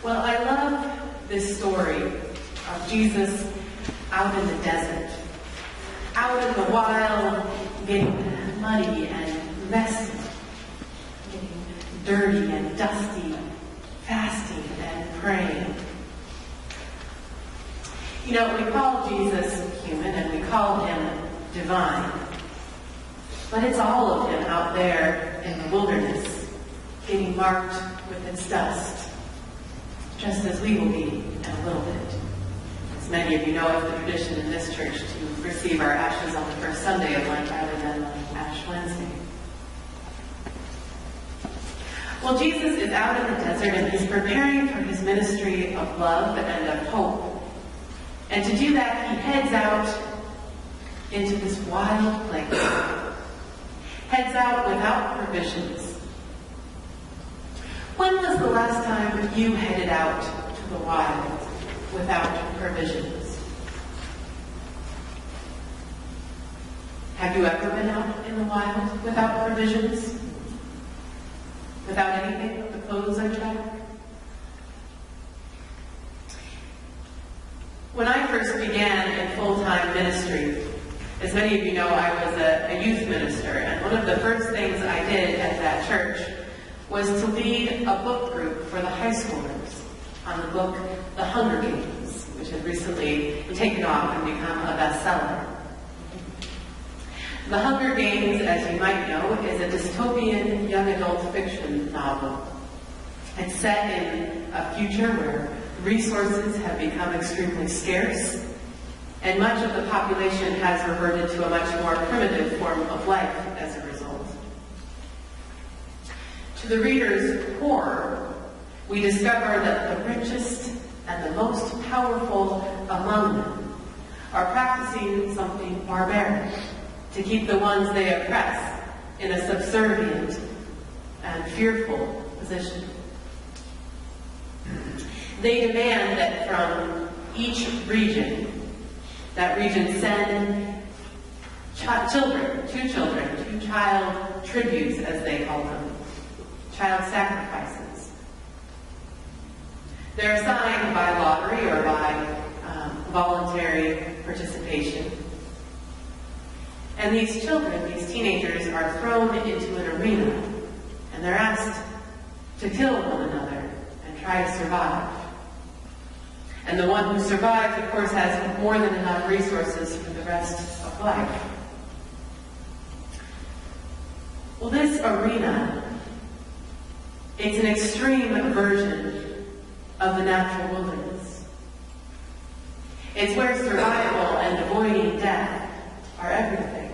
Well, I love this story of Jesus out in the desert, out in the wild, getting muddy and messy, getting dirty and dusty, fasting and praying. You know, we call Jesus human and we call him divine, but it's all of him out there in the wilderness, getting marked with its dust, just as we will be in a little bit. As many of you know, it's the tradition in this church to receive our ashes on the first Sunday of Lent rather than on Ash Wednesday. Well, Jesus is out in the desert and he's preparing for his ministry of love and of hope. And to do that, he heads out into this wild place. Heads out without provisions. When was the last time you headed out to the wild without provisions? Have you ever been out in the wild without provisions? Without anything but the clothes on your back? When I first began in full-time ministry, as many of you know, I was a youth minister, and one of the first things I did at that church was to lead a book group for the high schoolers on the book The Hunger Games, which has recently taken off and become a bestseller. The Hunger Games, as you might know, is a dystopian young adult fiction novel. It's set in a future where resources have become extremely scarce, and much of the population has reverted to a much more primitive form of life as a result. To the reader's horror, we discover that the richest and the most powerful among them are practicing something barbaric to keep the ones they oppress in a subservient and fearful position. They demand that from each region, that region send two child tributes, as they call them, child sacrifices. They're assigned by lottery or by voluntary participation. And these children, these teenagers, are thrown into an arena, and they're asked to kill one another and try to survive. And the one who survives, of course, has more than enough resources for the rest of life. Well, this arena, it's an extreme version of the natural wilderness. It's where survival and avoiding death are everything.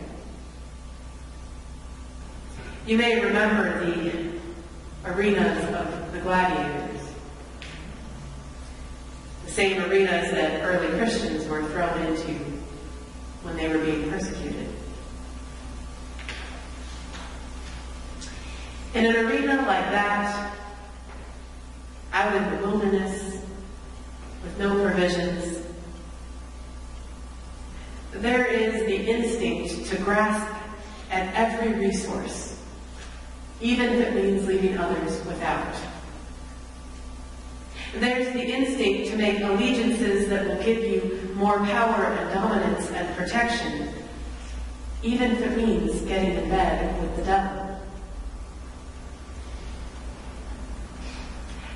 You may remember the arenas of the gladiators. The same arenas that early Christians were thrown into when they were being persecuted. In an arena like that, out in the wilderness, with no provisions, there is the instinct to grasp at every resource, even if it means leaving others without. There's the instinct to make allegiances that will give you more power and dominance and protection, even if it means getting in bed with the devil.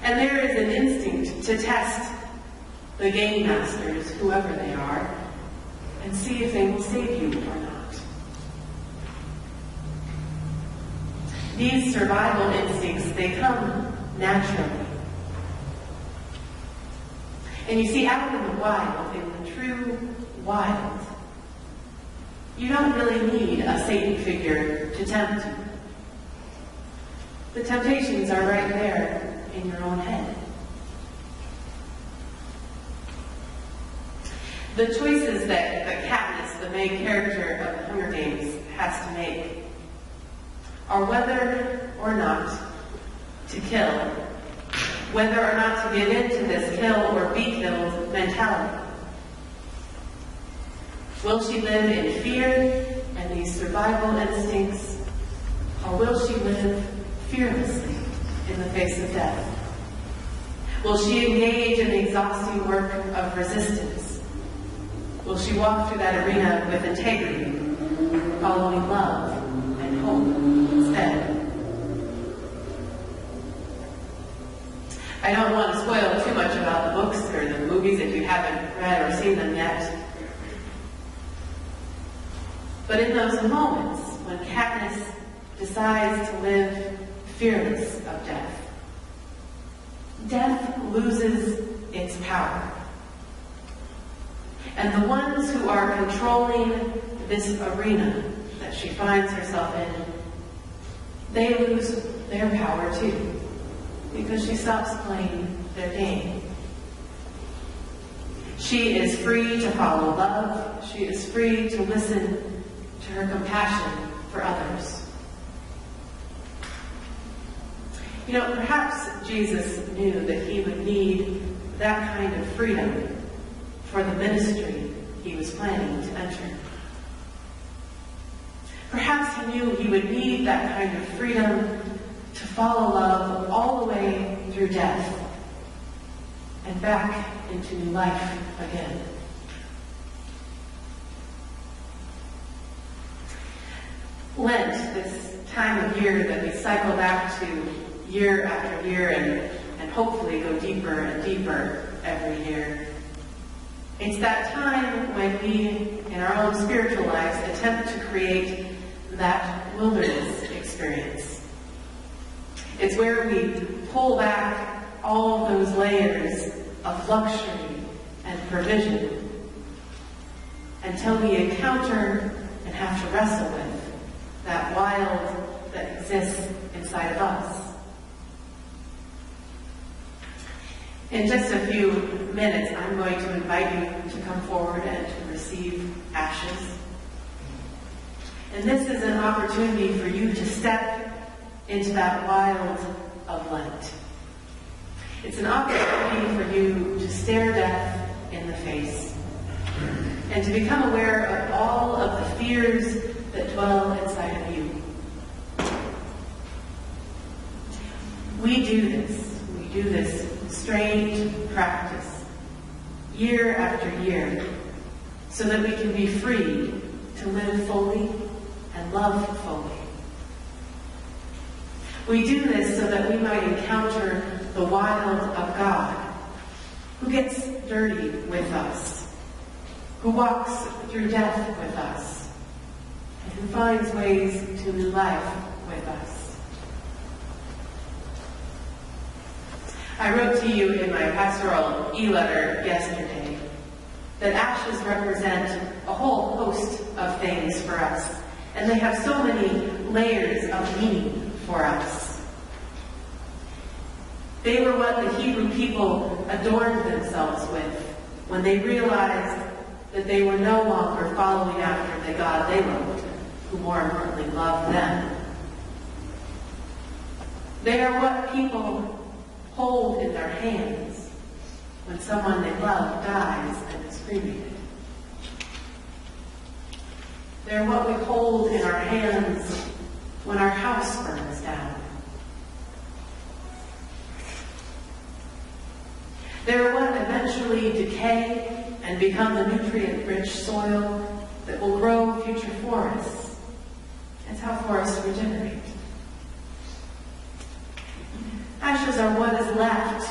And there is an instinct to test the game masters, whoever they are, and see if they will save you or not. These survival instincts, they come naturally. And you see, out in the wild, in the true wild, you don't really need a Satan figure to tempt you. The temptations are right there in your own head. The choices that Katniss, the main character of the Hunger Games, has to make are whether or not to kill, whether or not to give in to this kill or be killed mentality. Will she live in fear and these survival instincts, or will she live fearlessly in the face of death? Will she engage in the exhausting work of resistance? Will she walk through that arena with integrity, following love and hope instead? I don't want to spoil too much about the books or the movies if you haven't read or seen them yet. But in those moments when Katniss decides to live fearless of death, death loses its power. And the ones who are controlling this arena that she finds herself in, they lose their power too, because she stops playing their game. She is free to follow love. She is free to listen to her compassion for others. You know, perhaps Jesus knew that he would need that kind of freedom for the ministry he was planning to enter. Perhaps he knew he would need that kind of freedom to follow love all the way through death and back into new life again. Lent, this time of year that we cycle back to year after year and hopefully go deeper and deeper every year. It's that time when we, in our own spiritual lives, attempt to create that wilderness experience. It's where we pull back all those layers of luxury and provision until we encounter and have to wrestle with that wild that exists inside of us. In just a few minutes, I'm going to invite you to come forward and to receive ashes. And this is an opportunity for you to step into that wild of Lent. It's an opportunity for you to stare death in the face and to become aware of all of the fears that dwell inside of you. We do this strange practice year after year so that we can be free to live fully and love fully. We do this so that we might encounter the wild of God, who gets dirty with us, who walks through death with us, and who finds ways to new life with us. I wrote to you in my pastoral e-letter yesterday that ashes represent a whole host of things for us, and they have so many layers of meaning for us. They were what the Hebrew people adorned themselves with when they realized that they were no longer following after the God they loved, who more importantly loved them. They are what people hold in their hands when someone they love dies and is cremated. They're what we hold in our hands when our house burns down. They're what eventually decay and become the nutrient-rich soil that will grow future forests. That's how forests regenerate. Ashes are what is left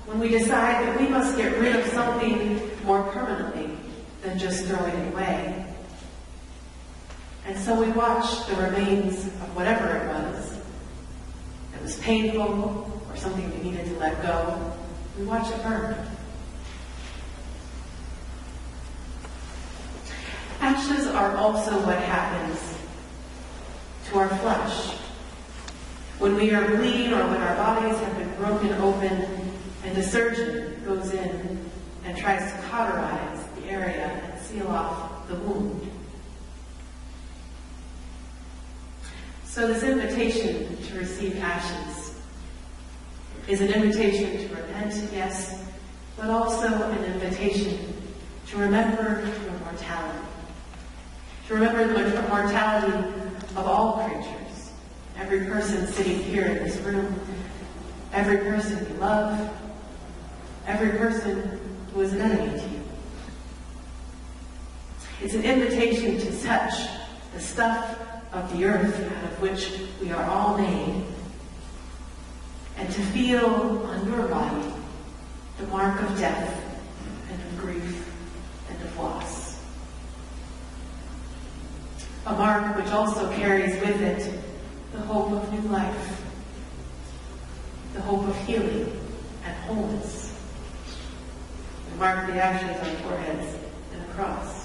when we decide that we must get rid of something more permanently than just throwing it away. And so we watch the remains of whatever it was that was painful or something we needed to let go. We watch it burn. Ashes are also what happens to our flesh when we are bleeding or when our bodies have been broken open and the surgeon goes in and tries to cauterize the area and seal off the wound. So this invitation to receive ashes is an invitation to repent, yes, but also an invitation to remember your mortality. To remember the mortality of all creatures. Every person sitting here in this room, every person you love, every person who is an enemy to you. It's an invitation to touch the stuff of the earth out of which we are all made, and to feel on your body the mark of death and of grief and of loss. A mark which also carries with it the hope of new life, the hope of healing and wholeness. We mark the ashes on foreheads and a cross.